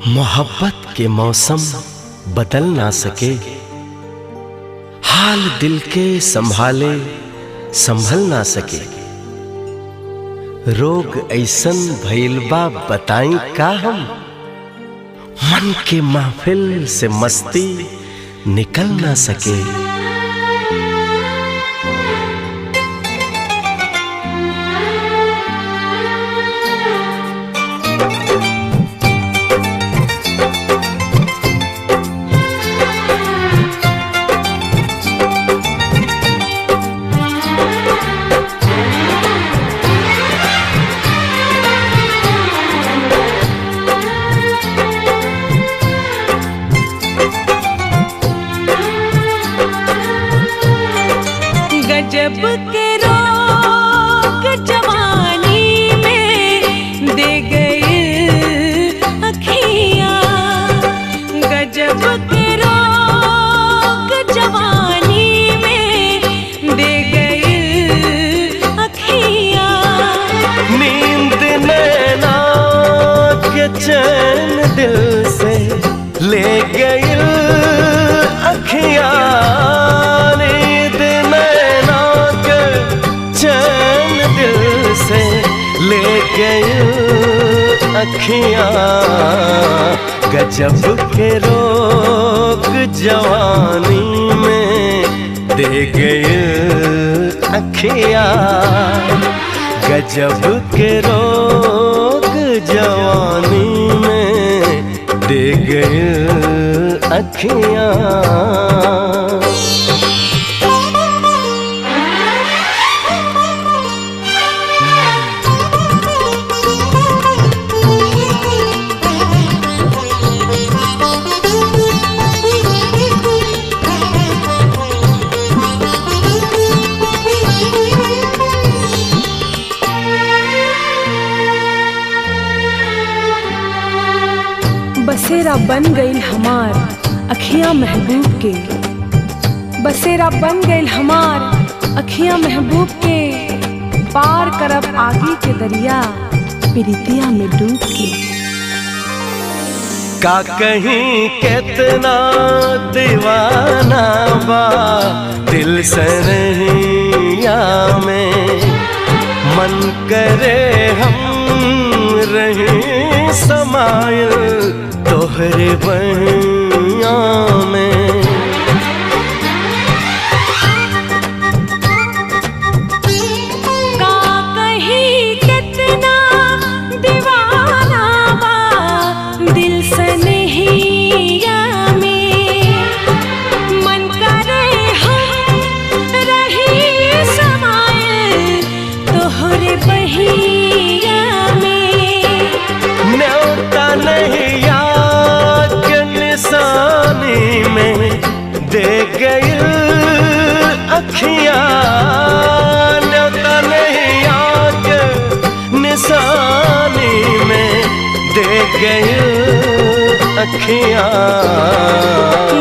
मोहब्बत के मौसम बदल ना सके, हाल दिल के संभाले संभल ना सके। रोग ऐसन भइल बा बताई का हम, मन के महफिल से मस्ती निकल ना सके। गजब के रोग जवानी में दे गई अखियाँ, गजब के रोग जवानी में दे गई अखियाँ। नींद नैना के चैन दिल से ले गई अखियाँ, ले गई अखियाँ। गजब के रोग जवानी में दे गई अखियाँ, गजब के रोग जवानी में दे गई अखियाँ। बसेरा बन गई हमार अखियाँ महबूब के, बसेरा बन गई हमार अखियाँ महबूब के। पार करब आगे के दरिया प्रीतिया में डूब के। का कहीं कितना दीवाना बा दिल सनहिया में, मन करे हम रहे समायल तोहरे बहिया में। का कहीं कितना दीवाना बा दिल सनहिया में, मन करे हम रही समायल तोहरे बहिया में। न्योता नहीं निशानी में दे गई अखियाँ, न्योता नहीं आग निशानी में दे गई अखियाँ।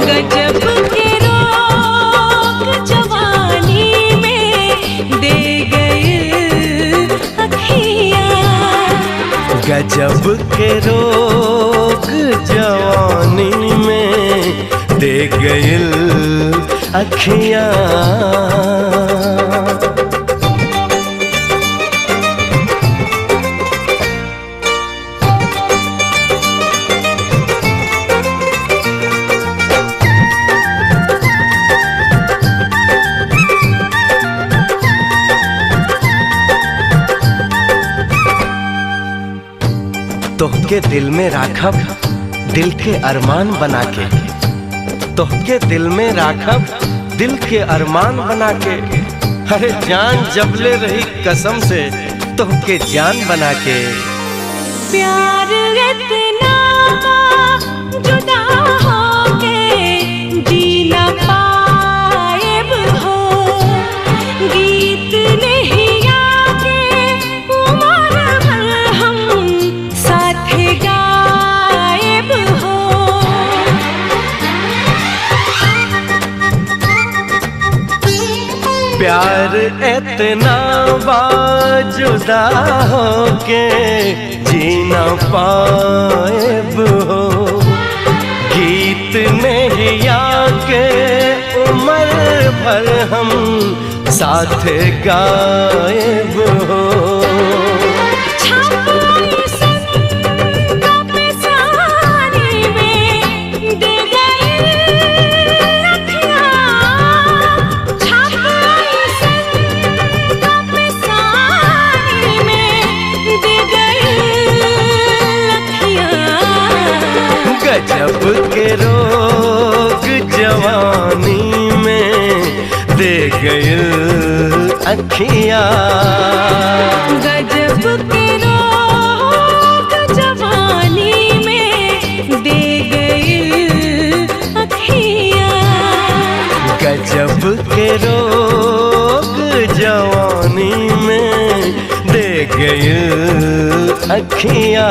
गजब के रोग जवानी में दे गई अखियाँ, गजब के रोग जवानी में दे गई अखियाँ। तोहके दिल में राखब दिल के अरमान बना के, तोहके दिल में राखब दिल के अरमान बना के। अरे जान जबले रही कसम से तोहके जान बना के। प्यार इतना जुदा होके जी ना पाएब हो, गीत नहीं आके उमर भर हम साथ गाएब हो। प्यार इतना जुदा होके जी ना पाएब हो, भर हम साथ गायब हो। गजब के रोग जवानी में दे गई अखियाँ। गजब के रोग जवानी में दे गई अखियाँ। गजब के रोग जवानी में दे गई अखियाँ।